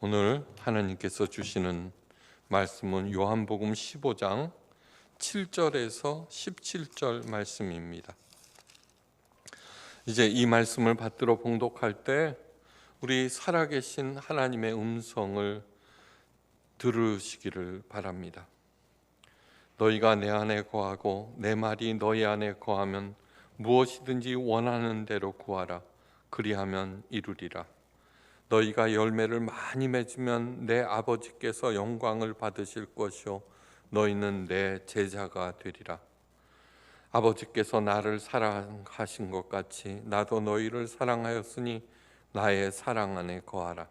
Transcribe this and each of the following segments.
오늘 하나님께서 주시는 말씀은 요한복음 15장 7절에서 17절 말씀입니다. 이제 이 말씀을 받들어 봉독할 때 우리 살아계신 하나님의 음성을 들으시기를 바랍니다. 너희가 내 안에 거하고 내 말이 너희 안에 거하면 무엇이든지 원하는 대로 구하라. 그리하면 이루리라. 너희가 열매를 많이 맺으면 내 아버지께서 영광을 받으실 것이요 너희는 내 제자가 되리라. 아버지께서 나를 사랑하신 것 같이 나도 너희를 사랑하였으니 나의 사랑 안에 거하라.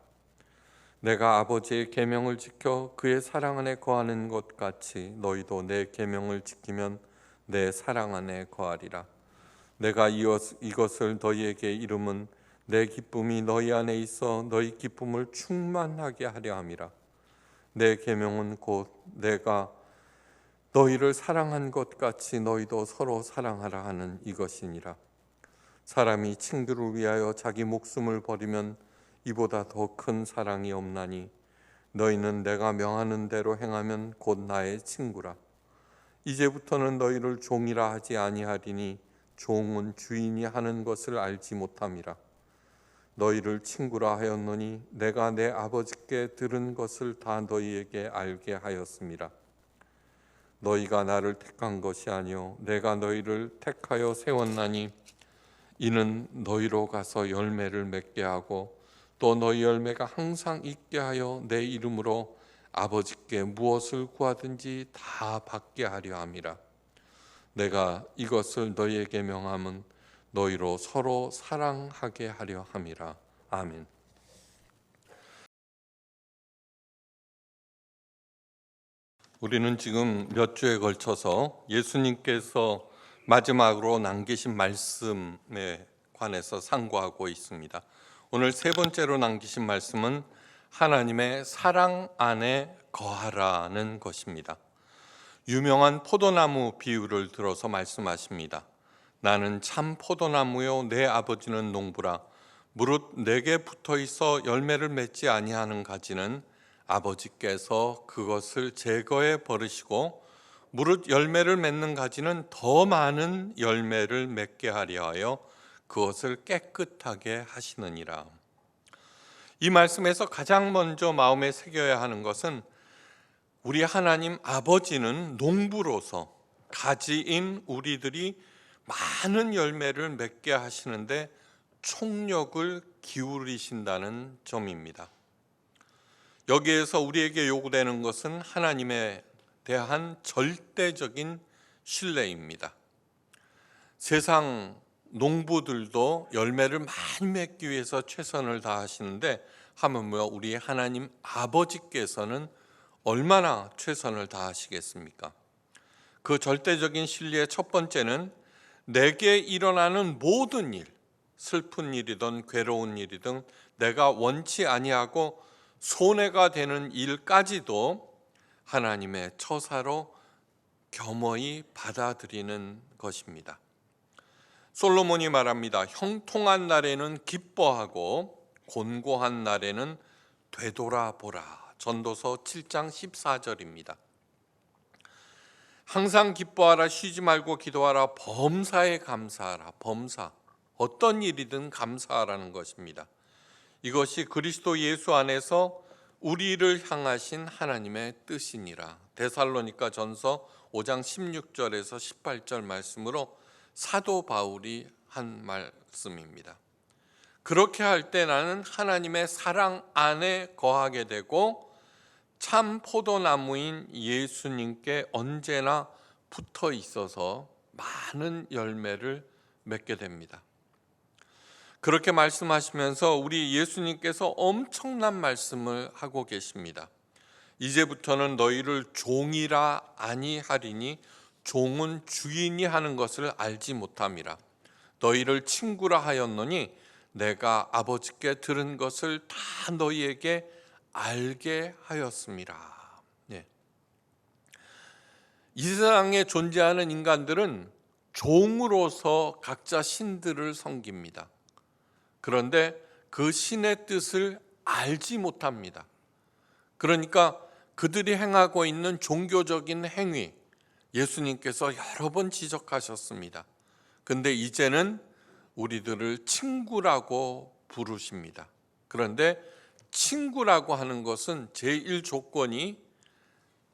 내가 아버지의 계명을 지켜 그의 사랑 안에 거하는 것 같이 너희도 내 계명을 지키면 내 사랑 안에 거하리라. 내가 이것을 너희에게 이름은 내 기쁨이 너희 안에 있어 너희 기쁨을 충만하게 하려 함이라. 내 계명은 곧 내가 너희를 사랑한 것 같이 너희도 서로 사랑하라 하는 이것이니라. 사람이 친구를 위하여 자기 목숨을 버리면 이보다 더 큰 사랑이 없나니 너희는 내가 명하는 대로 행하면 곧 나의 친구라. 이제부터는 너희를 종이라 하지 아니하리니 종은 주인이 하는 것을 알지 못함이라. 너희를 친구라 하였노니 내가 내 아버지께 들은 것을 다 너희에게 알게 하였음이라. 너희가 나를 택한 것이 아니요 내가 너희를 택하여 세웠나니 이는 너희로 가서 열매를 맺게 하고 또 너희 열매가 항상 있게 하여 내 이름으로 아버지께 무엇을 구하든지 다 받게 하려 함이라. 내가 이것을 너희에게 명함은 너희로 서로 사랑하게 하려 함이라. 아멘. 우리는 지금 몇 주에 걸쳐서 예수님께서 마지막으로 남기신 말씀에 관해서 상고하고 있습니다. 오늘 세 번째로 남기신 말씀은 하나님의 사랑 안에 거하라는 것입니다. 유명한 포도나무 비유를 들어서 말씀하십니다. 나는 참 포도나무요 내 아버지는 농부라. 무릇 내게 붙어 있어 열매를 맺지 아니하는 가지는 아버지께서 그것을 제거해 버리시고 무릇 열매를 맺는 가지는 더 많은 열매를 맺게 하려 하여 그것을 깨끗하게 하시느니라. 이 말씀에서 가장 먼저 마음에 새겨야 하는 것은 우리 하나님 아버지는 농부로서 가지인 우리들이 많은 열매를 맺게 하시는데 총력을 기울이신다는 점입니다. 여기에서 우리에게 요구되는 것은 하나님에 대한 절대적인 신뢰입니다. 세상 농부들도 열매를 많이 맺기 위해서 최선을 다하시는데 하물며 우리 하나님 아버지께서는 얼마나 최선을 다하시겠습니까? 그 절대적인 신뢰의 첫 번째는 내게 일어나는 모든 일, 슬픈 일이든 괴로운 일이든 내가 원치 아니하고 손해가 되는 일까지도 하나님의 처사로 겸허히 받아들이는 것입니다. 솔로몬이 말합니다. 형통한 날에는 기뻐하고 곤고한 날에는 되돌아보라. 전도서 7장 14절입니다. 항상 기뻐하라, 쉬지 말고 기도하라, 범사에 감사하라. 범사, 어떤 일이든 감사하라는 것입니다. 이것이 그리스도 예수 안에서 우리를 향하신 하나님의 뜻이니라. 데살로니가 전서 5장 16절에서 18절 말씀으로 사도 바울이 한 말씀입니다. 그렇게 할 때 나는 하나님의 사랑 안에 거하게 되고 참 포도나무인 예수님께 언제나 붙어 있어서 많은 열매를 맺게 됩니다. 그렇게 말씀하시면서 우리 예수님께서 엄청난 말씀을 하고 계십니다. 이제부터는 너희를 종이라 아니하리니 종은 주인이 하는 것을 알지 못함이라. 너희를 친구라 하였노니 내가 아버지께 들은 것을 다 너희에게 알게 하였습니다. 네. 이 세상에 존재하는 인간들은 종으로서 각자 신들을 섬깁니다. 그런데 그 신의 뜻을 알지 못합니다. 그러니까 그들이 행하고 있는 종교적인 행위, 예수님께서 여러 번 지적하셨습니다. 근데 이제는 우리들을 친구라고 부르십니다. 그런데 친구라고 하는 것은 제1조건이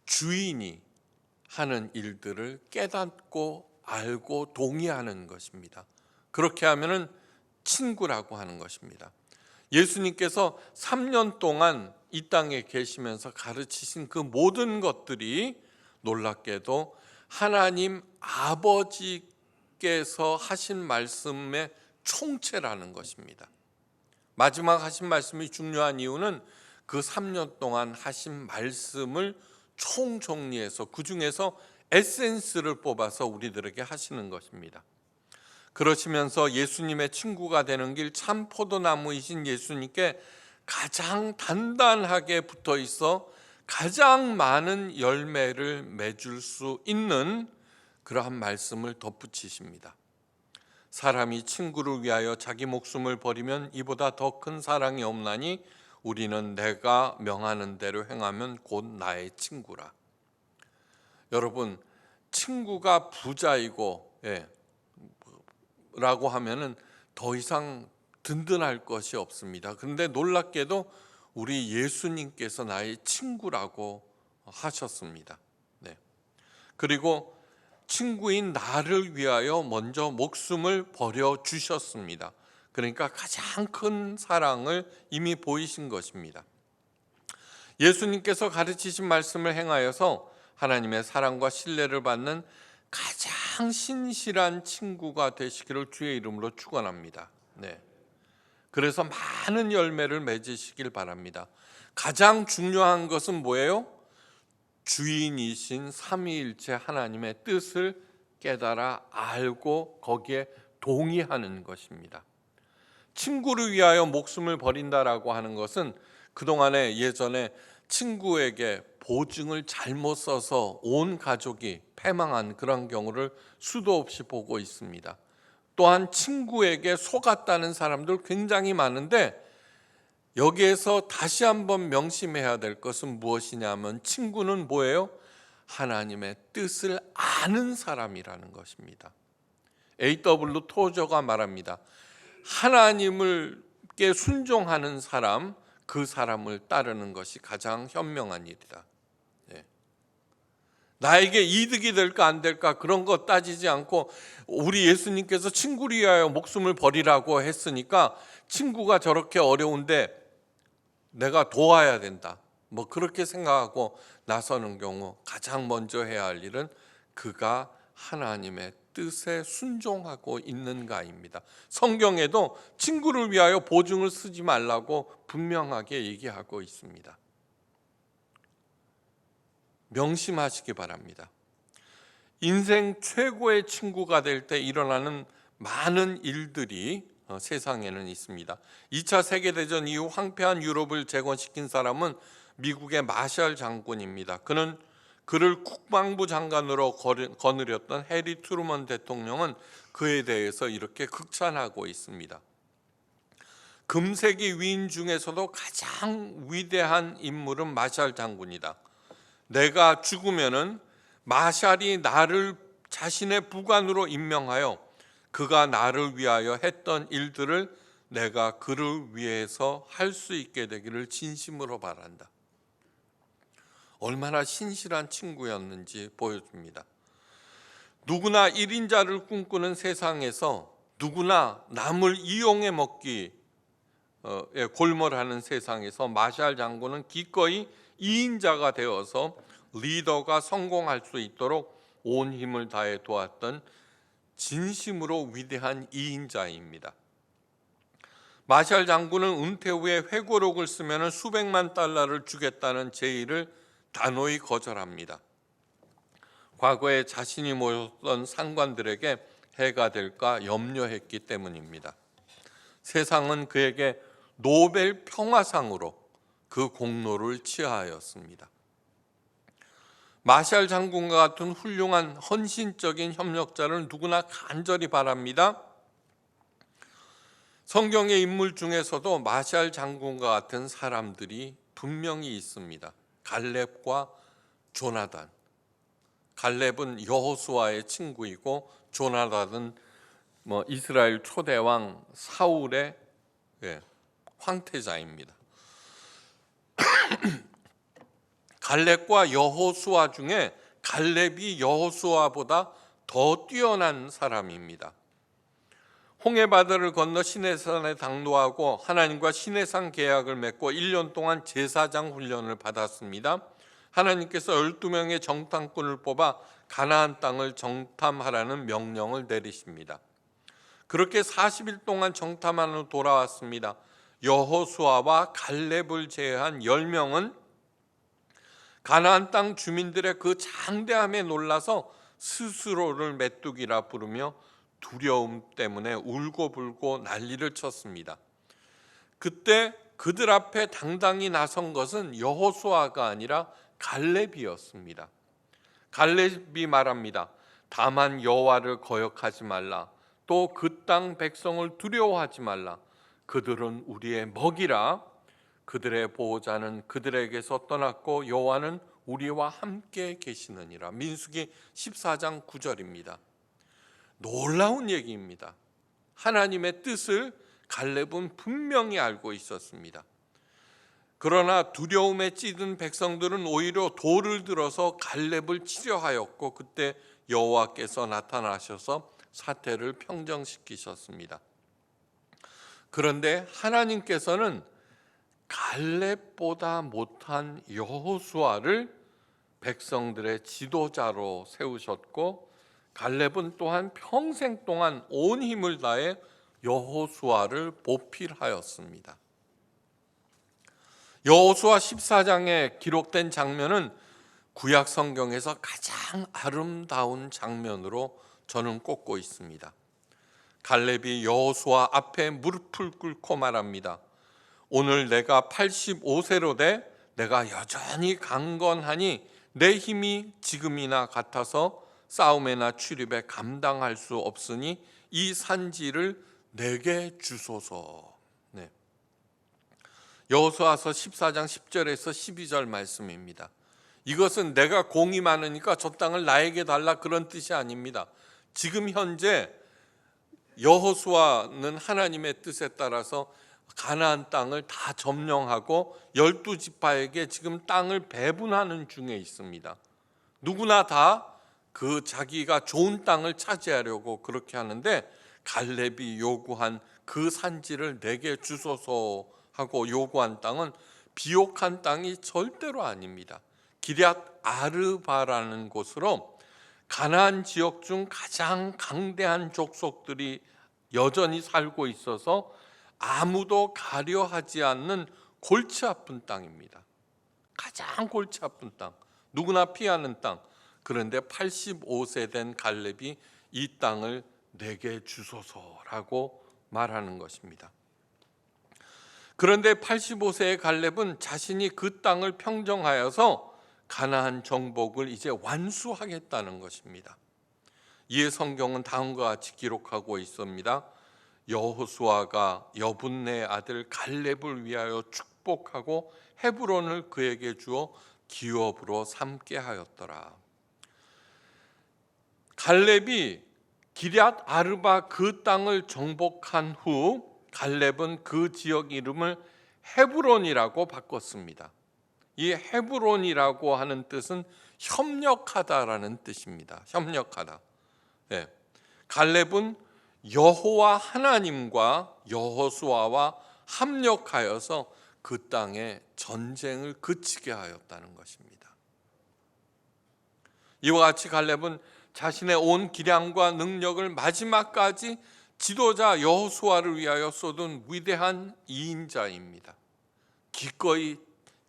주인이 하는 일들을 깨닫고 알고 동의하는 것입니다. 그렇게 하면은 친구라고 하는 것입니다. 예수님께서 3년 동안 이 땅에 계시면서 가르치신 그 모든 것들이 놀랍게도 하나님 아버지께서 하신 말씀의 총체라는 것입니다. 마지막 하신 말씀이 중요한 이유는 그 3년 동안 하신 말씀을 총정리해서 그 중에서 에센스를 뽑아서 우리들에게 하시는 것입니다. 그러시면서 예수님의 친구가 되는 길, 참 포도나무이신 예수님께 가장 단단하게 붙어 있어 가장 많은 열매를 맺을 수 있는 그러한 말씀을 덧붙이십니다. 사람이 친구를 위하여 자기 목숨을 버리면 이보다 더 큰 사랑이 없나니 우리는 내가 명하는 대로 행하면 곧 나의 친구라. 여러분, 친구가 부자이고 라고 하면은 더 이상 든든할 것이 없습니다. 그런데 놀랍게도 우리 예수님께서 나의 친구라고 하셨습니다. 그리고 친구인 나를 위하여 먼저 목숨을 버려 주셨습니다. 그러니까 가장 큰 사랑을 이미 보이신 것입니다. 예수님께서 가르치신 말씀을 행하여서 하나님의 사랑과 신뢰를 받는 가장 신실한 친구가 되시기를 주의 이름으로 축원합니다. 그래서 많은 열매를 맺으시길 바랍니다. 가장 중요한 것은 뭐예요? 주인이신 삼위일체 하나님의 뜻을 깨달아 알고 거기에 동의하는 것입니다. 친구를 위하여 목숨을 버린다라고 하는 것은 그동안에 예전에 친구에게 보증을 잘못 써서 온 가족이 패망한 그런 경우를 수도 없이 보고 있습니다. 또한 친구에게 속았다는 사람들 굉장히 많은데 여기에서 다시 한번 명심해야 될 것은 무엇이냐면 친구는 뭐예요? 하나님의 뜻을 아는 사람이라는 것입니다. A.W. 토저가 말합니다. 하나님께 순종하는 사람, 그 사람을 따르는 것이 가장 현명한 일이다. 나에게 이득이 될까 안 될까 그런 거 따지지 않고 우리 예수님께서 친구를 위하여 목숨을 버리라고 했으니까 친구가 저렇게 어려운데 내가 도와야 된다. 뭐 그렇게 생각하고 나서는 경우 가장 먼저 해야 할 일은 그가 하나님의 뜻에 순종하고 있는가입니다. 성경에도 친구를 위하여 보증을 쓰지 말라고 분명하게 얘기하고 있습니다. 명심하시기 바랍니다. 인생 최고의 친구가 될 때 일어나는 많은 일들이 세상에는 있습니다. 2차 세계대전 이후 황폐한 유럽을 재건시킨 사람은 미국의 마샬 장군입니다. 그는 그를 국방부 장관으로 거느렸던 해리 트루먼 대통령은 그에 대해서 이렇게 극찬하고 있습니다. 금세기 위인 중에서도 가장 위대한 인물은 마샬 장군이다. 내가 죽으면은 마샬이 나를 자신의 부관으로 임명하여 그가 나를 위하여 했던 일들을 내가 그를 위해서 할 수 있게 되기를 진심으로 바란다. 얼마나 신실한 친구였는지 보여줍니다. 누구나 1인자를 꿈꾸는 세상에서 누구나 남을 이용해 먹기 골몰하는 세상에서 마샬 장군은 기꺼이 2인자가 되어서 리더가 성공할 수 있도록 온 힘을 다해 도왔던 진심으로 위대한 2인자입니다. 마샬 장군은 은퇴 후에 회고록을 쓰면 수백만 달러를 주겠다는 제의를 단호히 거절합니다. 과거에 자신이 모셨던 상관들에게 해가 될까 염려했기 때문입니다. 세상은 그에게 노벨 평화상으로 그 공로를 치하하였습니다. 마샬 장군과 같은 훌륭한 헌신적인 협력자를 누구나 간절히 바랍니다. 성경의 인물 중에서도 마샬 장군과 같은 사람들이 분명히 있습니다. 갈렙과 조나단. 갈렙은 여호수아의 친구이고 조나단은 이스라엘 초대왕 사울의 황태자입니다. 갈렙과 여호수아 중에 갈렙이 여호수아보다 더 뛰어난 사람입니다. 홍해바다를 건너 시내산에 당도하고 하나님과 시내산 계약을 맺고 1년 동안 제사장 훈련을 받았습니다. 하나님께서 12명의 정탐꾼을 뽑아 가나안 땅을 정탐하라는 명령을 내리십니다. 그렇게 40일 동안 정탐한 후 돌아왔습니다. 여호수아와 갈렙을 제외한 10명은 가나안 땅 주민들의 그 장대함에 놀라서 스스로를 메뚜기라 부르며 두려움 때문에 울고불고 난리를 쳤습니다. 그때 그들 앞에 당당히 나선 것은 여호수아가 아니라 갈렙이었습니다. 갈렙이 말합니다. 다만 여호와를 거역하지 말라. 또 그 땅 백성을 두려워하지 말라. 그들은 우리의 먹이라. 그들의 보호자는 그들에게서 떠났고 여호와는 우리와 함께 계시느니라. 민수기 14장 9절입니다. 놀라운 얘기입니다. 하나님의 뜻을 갈렙은 분명히 알고 있었습니다. 그러나 두려움에 찌든 백성들은 오히려 돌을 들어서 갈렙을 치려하였고 그때 여호와께서 나타나셔서 사태를 평정시키셨습니다. 그런데 하나님께서는 갈렙보다 못한 여호수아를 백성들의 지도자로 세우셨고 갈렙은 또한 평생 동안 온 힘을 다해 여호수아를 보필하였습니다. 여호수아 14장에 기록된 장면은 구약 성경에서 가장 아름다운 장면으로 저는 꼽고 있습니다. 갈렙이 여호수아 앞에 무릎을 꿇고 말합니다. 오늘 내가 85세로 돼 내가 여전히 강건하니 내 힘이 지금이나 같아서 싸움이나 출입에 감당할 수 없으니 이 산지를 내게 주소서. 여호수아서 14장 10절에서 12절 말씀입니다. 이것은 내가 공이 많으니까 저 땅을 나에게 달라 그런 뜻이 아닙니다. 지금 현재 여호수아는 하나님의 뜻에 따라서 가나안 땅을 다 점령하고 12지파에게 지금 땅을 배분하는 중에 있습니다. 누구나 다 그 자기가 좋은 땅을 차지하려고 그렇게 하는데 갈렙이 요구한 그 산지를 내게 주소서 하고 요구한 땅은 비옥한 땅이 절대로 아닙니다. 기럇 아르바라는 곳으로 가나안 지역 중 가장 강대한 족속들이 여전히 살고 있어서 아무도 가려하지 않는 골치 아픈 땅입니다. 가장 골치 아픈 땅, 누구나 피하는 땅. 그런데 85세 된 갈렙이 이 땅을 내게 주소서라고 말하는 것입니다. 그런데 85세의 갈렙은 자신이 그 땅을 평정하여서 가나안 정복을 이제 완수하겠다는 것입니다. 이에 성경은 다음과 같이 기록하고 있습니다. 여호수아가 여분네의 아들 갈렙을 위하여 축복하고 헤브론을 그에게 주어 기업으로 삼게 하였더라. 갈렙이 기럇 아르바 그 땅을 정복한 후 갈렙은 그 지역 이름을 헤브론이라고 바꿨습니다. 이 헤브론이라고 하는 뜻은 협력하다라는 뜻입니다. 협력하다. 갈렙은 여호와 하나님과 여호수아와 합력하여서 그 땅에 전쟁을 그치게 하였다는 것입니다. 이와 같이 갈렙은 자신의 온 기량과 능력을 마지막까지 지도자 여호수아를 위하여 쏟은 위대한 이인자입니다. 기꺼이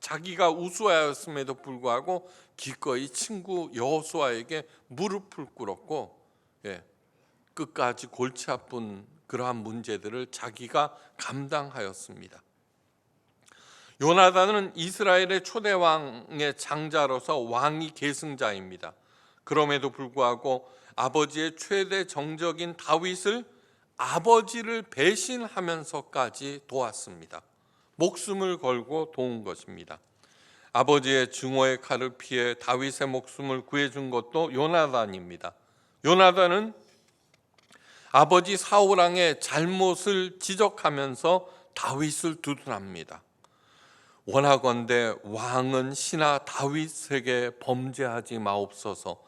자기가 우수하였음에도 불구하고 기꺼이 친구 여호수아에게 무릎을 꿇었고 끝까지 골치 아픈 그러한 문제들을 자기가 감당하였습니다. 요나단은 이스라엘의 초대왕의 장자로서 왕위 계승자입니다. 그럼에도 불구하고 아버지의 최대 정적인 다윗을 아버지를 배신하면서까지 도왔습니다. 목숨을 걸고 도운 것입니다. 아버지의 증오의 칼을 피해 다윗의 목숨을 구해준 것도 요나단입니다. 요나단은 아버지 사울 왕의 잘못을 지적하면서 다윗을 두둔합니다. 원하건대 왕은 신하 다윗에게 범죄하지 마옵소서.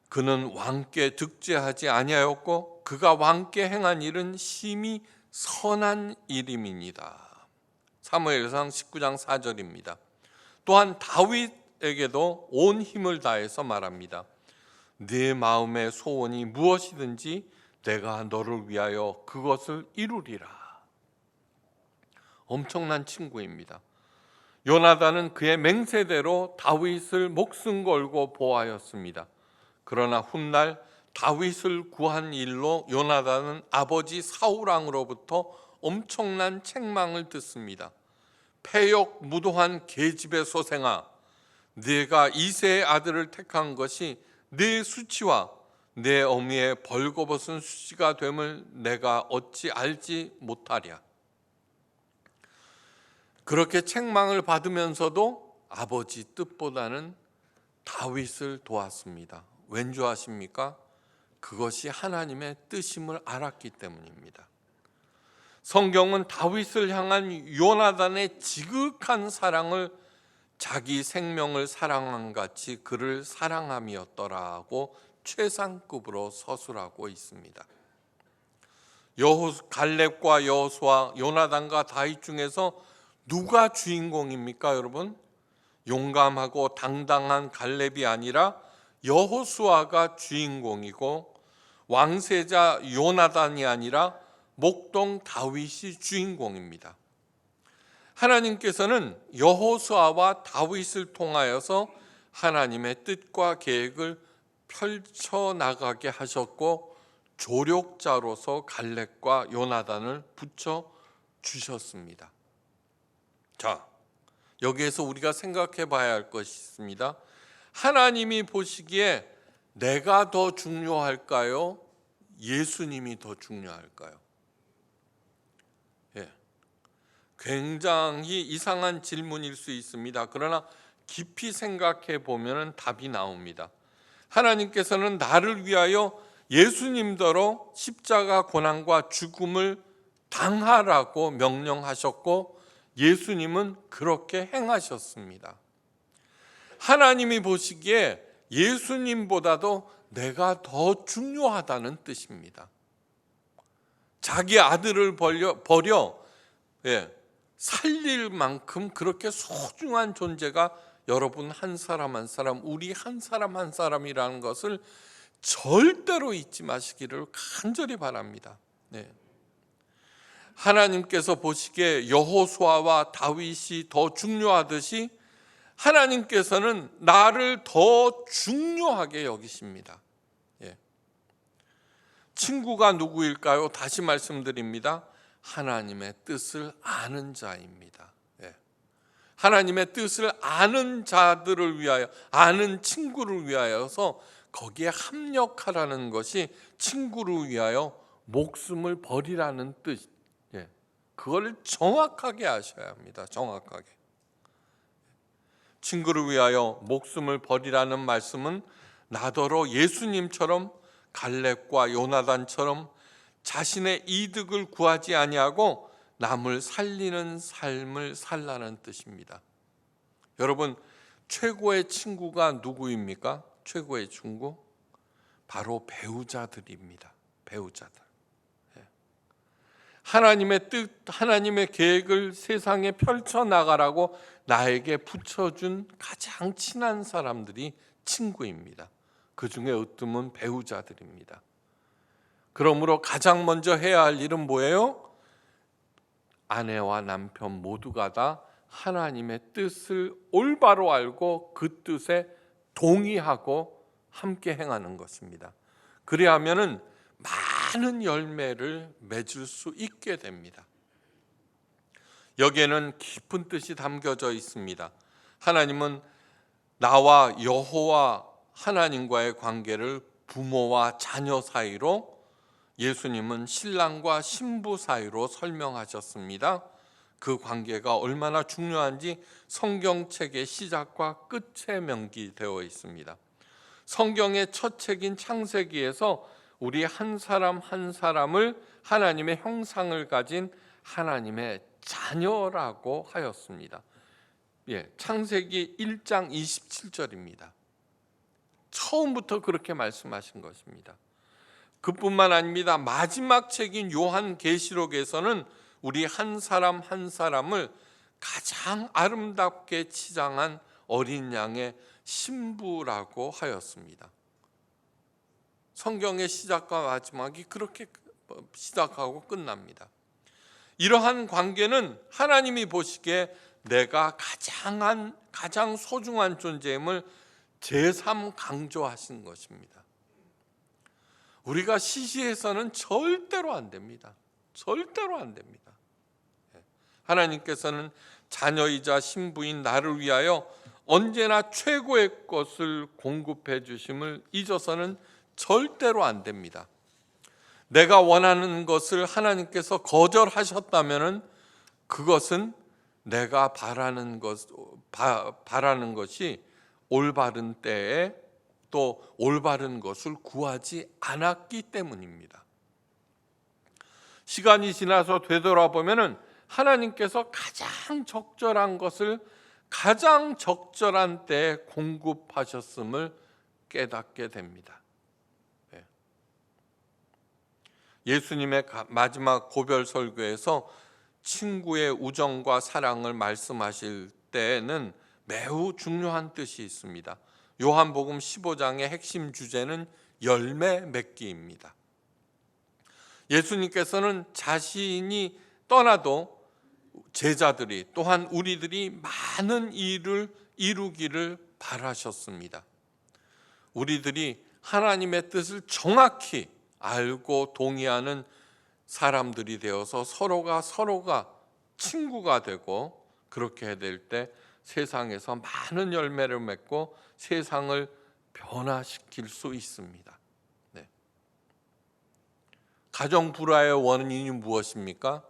그는 왕께 득죄하지 아니하였고 그가 왕께 행한 일은 심히 선한 일임이니이다. 사무엘상 19장 4절입니다. 또한 다윗에게도 온 힘을 다해서 말합니다. 네 마음의 소원이 무엇이든지 내가 너를 위하여 그것을 이루리라. 엄청난 친구입니다. 요나단은 그의 맹세대로 다윗을 목숨 걸고 보호하였습니다. 그러나 훗날 다윗을 구한 일로 요나단은 아버지 사울 왕으로부터 엄청난 책망을 듣습니다. 패역 무도한 계집의 소생아, 네가 이새의 아들을 택한 것이 네 수치와 내 어미의 벌거벗은 수치가 됨을 내가 어찌 알지 못하랴. 그렇게 책망을 받으면서도 아버지 뜻보다는 다윗을 도왔습니다. 왠지 아십니까? 그것이 하나님의 뜻임을 알았기 때문입니다. 성경은 다윗을 향한 요나단의 지극한 사랑을 자기 생명을 사랑한 같이 그를 사랑함이었더라고 최상급으로 서술하고 있습니다. 갈렙과 여호수아, 요나단과 다윗 중에서 누가 주인공입니까, 여러분? 용감하고 당당한 갈렙이 아니라 여호수아가 주인공이고 왕세자 요나단이 아니라 목동 다윗이 주인공입니다. 하나님께서는 여호수아와 다윗을 통하여서 하나님의 뜻과 계획을 펼쳐나가게 하셨고 조력자로서 갈렙과 요나단을 붙여주셨습니다. 자, 여기에서 우리가 생각해 봐야 할 것이 있습니다. 하나님이 보시기에 내가 더 중요할까요? 예수님이 더 중요할까요? 굉장히 이상한 질문일 수 있습니다. 그러나 깊이 생각해 보면 답이 나옵니다. 하나님께서는 나를 위하여 예수님더러 십자가 고난과 죽음을 당하라고 명령하셨고 예수님은 그렇게 행하셨습니다. 하나님이 보시기에 예수님보다도 내가 더 중요하다는 뜻입니다. 자기 아들을 버려 살릴 만큼 그렇게 소중한 존재가 여러분 한 사람 한 사람, 우리 한 사람 한 사람이라는 것을 절대로 잊지 마시기를 간절히 바랍니다. 하나님께서 보시기에 여호수아와 다윗이 더 중요하듯이 하나님께서는 나를 더 중요하게 여기십니다. 친구가 누구일까요? 다시 말씀드립니다. 하나님의 뜻을 아는 자입니다. 하나님의 뜻을 아는 자들을 위하여, 아는 친구를 위하여서 거기에 합력하라는 것이 친구를 위하여 목숨을 버리라는 뜻. 그걸 정확하게 아셔야 합니다. 정확하게. 친구를 위하여 목숨을 버리라는 말씀은 나더러 예수님처럼 갈렙과 요나단처럼 자신의 이득을 구하지 아니하고 남을 살리는 삶을 살라는 뜻입니다. 여러분, 최고의 친구가 누구입니까? 최고의 친구? 바로 배우자들입니다. 배우자들. 하나님의 뜻, 하나님의 계획을 세상에 펼쳐나가라고 나에게 붙여준 가장 친한 사람들이 친구입니다. 그 중에 으뜸은 배우자들입니다. 그러므로 가장 먼저 해야 할 일은 뭐예요? 아내와 남편 모두가 다 하나님의 뜻을 올바로 알고 그 뜻에 동의하고 함께 행하는 것입니다. 그리하면은 많은 열매를 맺을 수 있게 됩니다. 여기에는 깊은 뜻이 담겨져 있습니다. 하나님은 나와 여호와 하나님과의 관계를 부모와 자녀 사이로, 예수님은 신랑과 신부 사이로 설명하셨습니다. 그 관계가 얼마나 중요한지 성경책의 시작과 끝에 명기되어 있습니다. 성경의 첫 책인 창세기에서 우리 한 사람 한 사람을 하나님의 형상을 가진 하나님의 자녀라고 하였습니다. 창세기 1장 27절입니다. 처음부터 그렇게 말씀하신 것입니다. 그뿐만 아닙니다. 마지막 책인 요한계시록에서는 우리 한 사람 한 사람을 가장 아름답게 치장한 어린 양의 신부라고 하였습니다. 성경의 시작과 마지막이 그렇게 시작하고 끝납니다. 이러한 관계는 하나님이 보시기에 내가 가장 소중한 존재임을 제3 강조하신 것입니다. 우리가 시시해서는 절대로 안 됩니다. 절대로 안 됩니다. 하나님께서는 자녀이자 신부인 나를 위하여 언제나 최고의 것을 공급해 주심을 잊어서는 절대로 안 됩니다. 내가 원하는 것을 하나님께서 거절하셨다면 그것은 내가 바라는 것이 올바른 때에 또 올바른 것을 구하지 않았기 때문입니다. 시간이 지나서 되돌아보면 하나님께서 가장 적절한 것을 가장 적절한 때에 공급하셨음을 깨닫게 됩니다. 예수님의 마지막 고별 설교에서 친구의 우정과 사랑을 말씀하실 때에는 매우 중요한 뜻이 있습니다. 요한복음 15장의 핵심 주제는 열매 맺기입니다. 예수님께서는 자신이 떠나도 제자들이 또한 우리들이 많은 일을 이루기를 바라셨습니다. 우리들이 하나님의 뜻을 정확히 알고 동의하는 사람들이 되어서 서로가 친구가 되고 그렇게 될 때 세상에서 많은 열매를 맺고 세상을 변화시킬 수 있습니다. 가정 불화의 원인이 무엇입니까?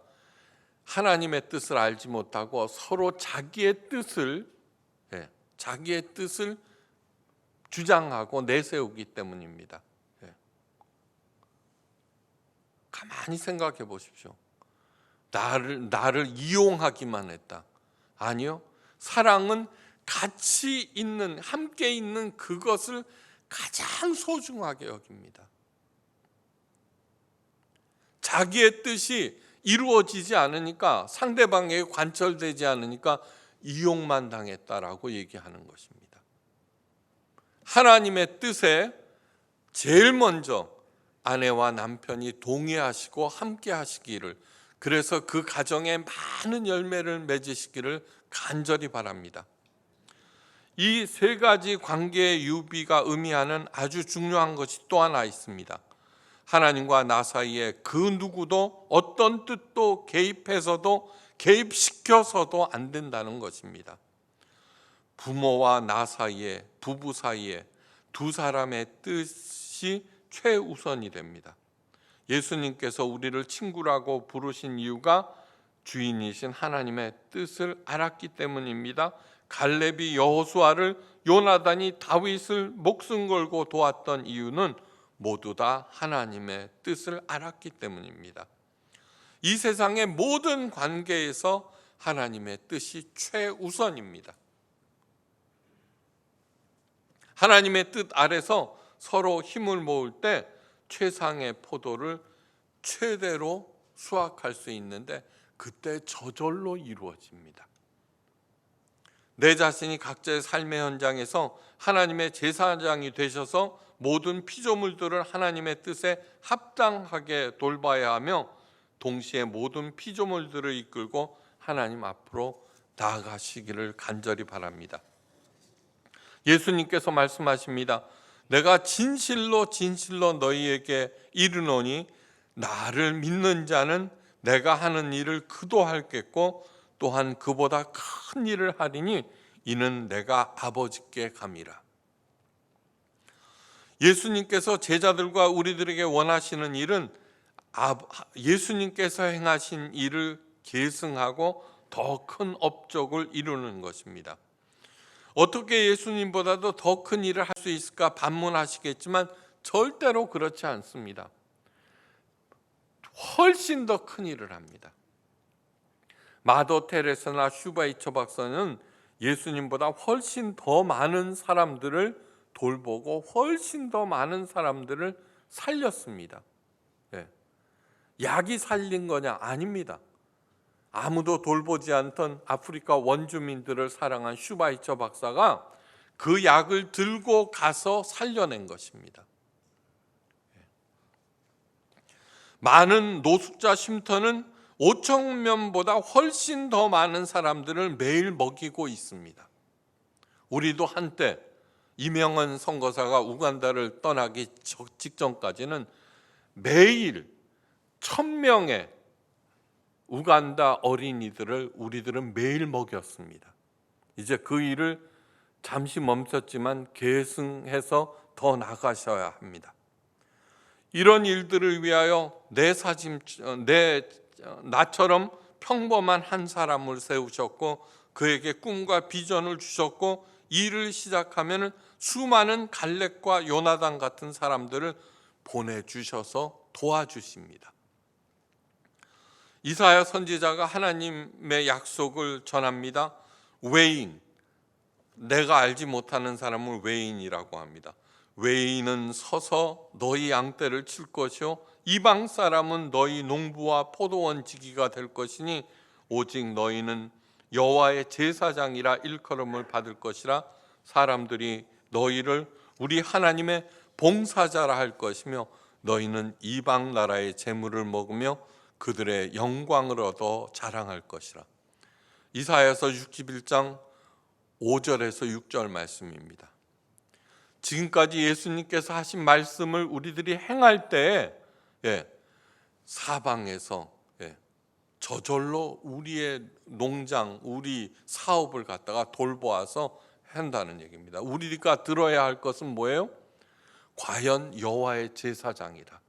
하나님의 뜻을 알지 못하고 서로 자기의 뜻을 주장하고 내세우기 때문입니다. 가만히 생각해 보십시오. 나를 이용하기만 했다. 아니요. 사랑은 같이 있는, 함께 있는 그것을 가장 소중하게 여깁니다. 자기의 뜻이 이루어지지 않으니까, 상대방에게 관철되지 않으니까 이용만 당했다라고 얘기하는 것입니다. 하나님의 뜻에 제일 먼저 아내와 남편이 동의하시고 함께 하시기를, 그래서 그 가정에 많은 열매를 맺으시기를 간절히 바랍니다. 이 세 가지 관계의 유비가 의미하는 아주 중요한 것이 또 하나 있습니다. 하나님과 나 사이에 그 누구도 어떤 뜻도 개입해서도 개입시켜서도 안 된다는 것입니다. 부모와 나 사이에, 부부 사이에 두 사람의 뜻이 최우선이 됩니다. 예수님께서 우리를 친구라고 부르신 이유가 주인이신 하나님의 뜻을 알았기 때문입니다. 갈렙이 여호수아를, 요나단이 다윗을 목숨 걸고 도왔던 이유는 모두 다 하나님의 뜻을 알았기 때문입니다. 이 세상의 모든 관계에서 하나님의 뜻이 최우선입니다. 하나님의 뜻 아래서 서로 힘을 모을 때 최상의 포도를 최대로 수확할 수 있는데 그때 저절로 이루어집니다. 내 자신이 각자의 삶의 현장에서 하나님의 제사장이 되셔서 모든 피조물들을 하나님의 뜻에 합당하게 돌봐야 하며 동시에 모든 피조물들을 이끌고 하나님 앞으로 나아가시기를 간절히 바랍니다. 예수님께서 말씀하십니다. 내가 진실로 너희에게 이르노니 나를 믿는 자는 내가 하는 일을 그도 하겠고 또한 그보다 큰 일을 하리니 이는 내가 아버지께 감이라. 예수님께서 제자들과 우리들에게 원하시는 일은 예수님께서 행하신 일을 계승하고 더 큰 업적을 이루는 것입니다. 어떻게 예수님보다도 더 큰 일을 할 수 있을까 반문하시겠지만 절대로 그렇지 않습니다. 훨씬 더 큰 일을 합니다. 마더 테레사나 슈바이처 박사는 예수님보다 훨씬 더 많은 사람들을 돌보고 훨씬 더 많은 사람들을 살렸습니다. 약이 살린 거냐? 아닙니다. 아무도 돌보지 않던 아프리카 원주민들을 사랑한 슈바이처 박사가 그 약을 들고 가서 살려낸 것입니다. 많은 노숙자 쉼터는 5천 명보다 훨씬 더 많은 사람들을 매일 먹이고 있습니다. 우리도 한때 이명헌 선거사가 우간다를 떠나기 직전까지는 매일 1,000명의 우간다 어린이들을 우리들은 매일 먹였습니다. 이제 그 일을 잠시 멈췄지만 계승해서 더 나가셔야 합니다. 이런 일들을 위하여 나처럼 평범한 한 사람을 세우셨고 그에게 꿈과 비전을 주셨고 일을 시작하면 수많은 갈렙과 요나단 같은 사람들을 보내주셔서 도와주십니다. 이사야 선지자가 하나님의 약속을 전합니다. 외인, 내가 알지 못하는 사람을 외인이라고 합니다. 외인은 서서 너희 양떼를 칠 것이요 이방 사람은 너희 농부와 포도원 지기가 될 것이니 오직 너희는 여호와의 제사장이라 일컬음을 받을 것이라 사람들이 너희를 우리 하나님의 봉사자라 할 것이며 너희는 이방 나라의 재물을 먹으며 그들의 영광을 얻어 자랑할 것이라. 이사야서 61장 5절에서 6절 말씀입니다. 지금까지 예수님께서 하신 말씀을 우리들이 행할 때 사방에서 저절로 우리의 농장, 우리 사업을 갖다가 돌보아서 한다는 얘기입니다. 우리가 들어야 할 것은 뭐예요? 과연 여호와의 제사장이라.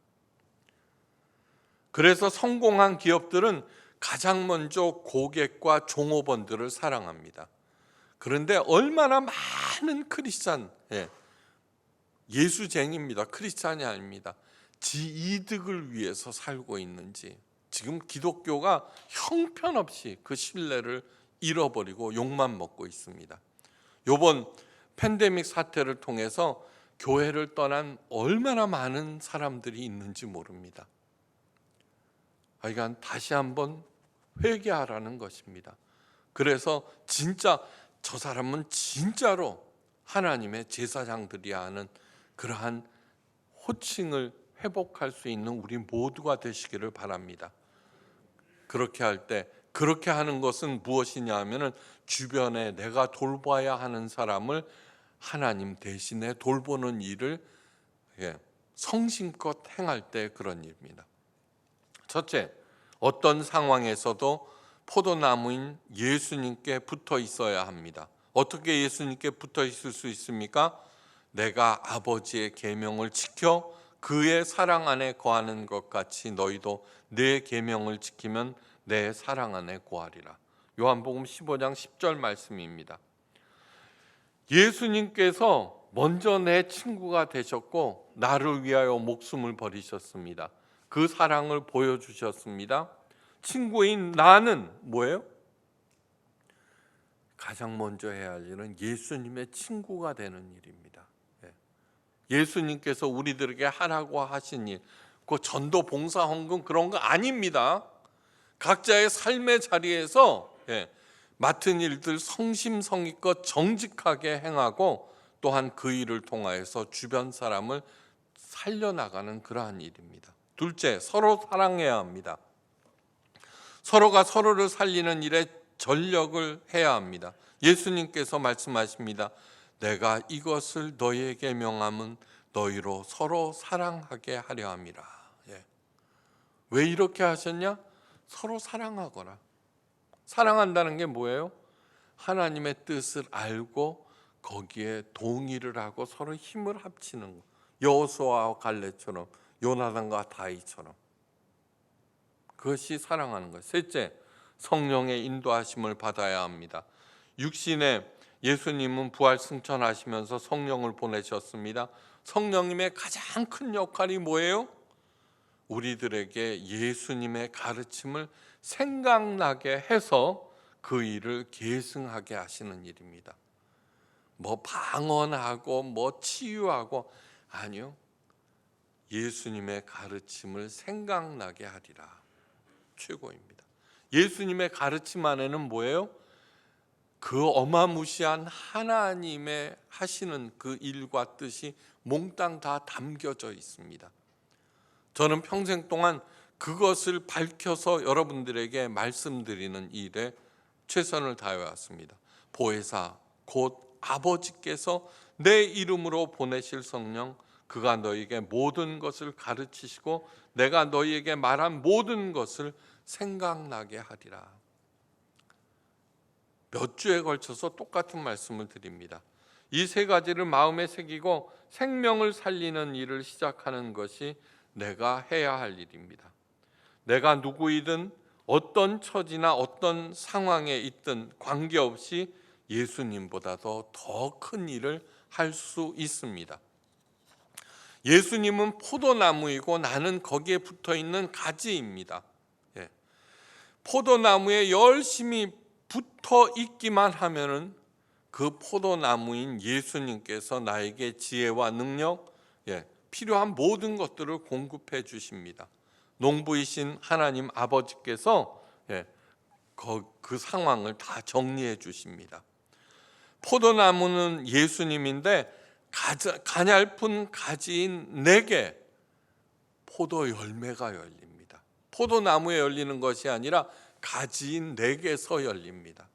그래서 성공한 기업들은 가장 먼저 고객과 종업원들을 사랑합니다. 그런데 얼마나 많은 크리스찬, 예수쟁이입니다. 크리스찬이 아닙니다. 지 이득을 위해서 살고 있는지, 지금 기독교가 형편없이 그 신뢰를 잃어버리고 욕만 먹고 있습니다. 이번 팬데믹 사태를 통해서 교회를 떠난 얼마나 많은 사람들이 있는지 모릅니다. 그러니까 다시 한번 회개하라는 것입니다. 그래서 진짜 저 사람은 진짜로 하나님의 제사장들이야 하는 그러한 호칭을 회복할 수 있는 우리 모두가 되시기를 바랍니다. 그렇게 할 때, 그렇게 하는 것은 무엇이냐 하면은 주변에 내가 돌봐야 하는 사람을 하나님 대신에 돌보는 일을 성심껏 행할 때 그런 일입니다. 첫째, 어떤 상황에서도 포도나무인 예수님께 붙어 있어야 합니다. 어떻게 예수님께 붙어 있을 수 있습니까? 내가 아버지의 계명을 지켜 그의 사랑 안에 거하는 것 같이 너희도 내 계명을 지키면 내 사랑 안에 거하리라. 요한복음 15장 10절 말씀입니다. 예수님께서 먼저 내 친구가 되셨고 나를 위하여 목숨을 버리셨습니다. 그 사랑을 보여주셨습니다. 친구인 나는 뭐예요? 가장 먼저 해야 할 일은 예수님의 친구가 되는 일입니다. 예수님께서 우리들에게 하라고 하신 일, 그 전도, 봉사, 헌금 그런 거 아닙니다. 각자의 삶의 자리에서 맡은 일들 성심성의껏 정직하게 행하고 또한 그 일을 통하여서 주변 사람을 살려나가는 그러한 일입니다. 둘째, 서로 사랑해야 합니다. 서로가 서로를 살리는 일에 전력을 해야 합니다. 예수님께서 말씀하십니다. 내가 이것을 너희에게 명함은 너희로 서로 사랑하게 하려 함이라. 왜 이렇게 하셨냐? 서로 사랑하거라. 사랑한다는 게 뭐예요? 하나님의 뜻을 알고 거기에 동의를 하고 서로 힘을 합치는 거. 여호수아와 갈렙처럼, 요나단과 다윗처럼. 그것이 사랑하는 거예요. 셋째, 성령의 인도하심을 받아야 합니다. 육신에 예수님은 부활 승천하시면서 성령을 보내셨습니다. 성령님의 가장 큰 역할이 뭐예요? 우리들에게 예수님의 가르침을 생각나게 해서 그 일을 계승하게 하시는 일입니다. 뭐 방언하고 뭐 치유하고, 아니요, 예수님의 가르침을 생각나게 하리라. 최고입니다. 예수님의 가르침 안에는 뭐예요? 그 어마무시한 하나님의 하시는 그 일과 뜻이 몽땅 다 담겨져 있습니다. 저는 평생 동안 그것을 밝혀서 여러분들에게 말씀드리는 일에 최선을 다해 왔습니다. 보혜사 곧 아버지께서 내 이름으로 보내실 성령, 그가 너희에게 모든 것을 가르치시고 내가 너희에게 말한 모든 것을 생각나게 하리라. 몇 주에 걸쳐서 똑같은 말씀을 드립니다. 이 세 가지를 마음에 새기고 생명을 살리는 일을 시작하는 것이 내가 해야 할 일입니다. 내가 누구이든 어떤 처지나 어떤 상황에 있든 관계없이 예수님보다도 더 큰 일을 할 수 있습니다. 예수님은 포도나무이고 나는 거기에 붙어있는 가지입니다. 포도나무에 열심히 붙어 있기만 하면은 그 포도나무인 예수님께서 나에게 지혜와 능력, 필요한 모든 것들을 공급해 주십니다. 농부이신 하나님 아버지께서 그 상황을 다 정리해 주십니다. 포도나무는 예수님인데 가냘픈 가지인 내게 포도 열매가 열립니다. 포도나무에 열리는 것이 아니라 가지인 내게서 열립니다.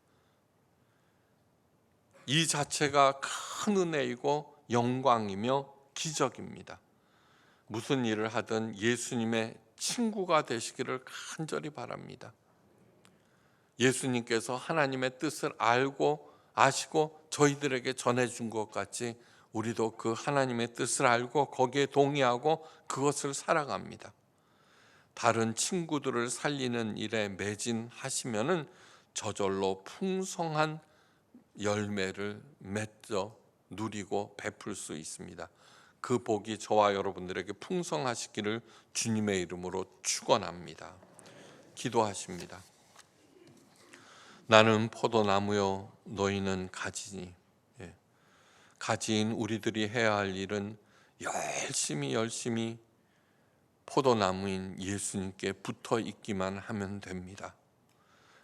이 자체가 큰 은혜이고 영광이며 기적입니다. 무슨 일을 하든 예수님의 친구가 되시기를 간절히 바랍니다. 예수님께서 하나님의 뜻을 알고 아시고 저희들에게 전해준 것 같이 우리도 그 하나님의 뜻을 알고 거기에 동의하고 그것을 살아갑니다. 다른 친구들을 살리는 일에 매진하시면은 저절로 풍성한 열매를 맺어 누리고 베풀 수 있습니다. 그 복이 저와 여러분들에게 풍성하시기를 주님의 이름으로 축원합니다. 기도하십니다. 나는 포도나무요 너희는 가지니. 가지인 우리들이 해야 할 일은 열심히 포도나무인 예수님께 붙어 있기만 하면 됩니다.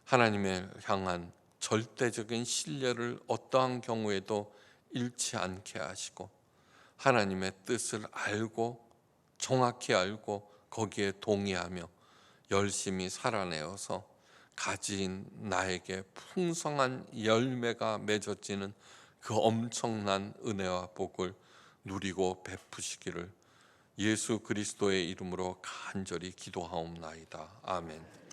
하나님을 향한 절대적인 신뢰를 어떠한 경우에도 잃지 않게 하시고 하나님의 뜻을 알고 정확히 알고 거기에 동의하며 열심히 살아내어서 가지인 나에게 풍성한 열매가 맺어지는 그 엄청난 은혜와 복을 누리고 베푸시기를 예수 그리스도의 이름으로 간절히 기도하옵나이다. 아멘.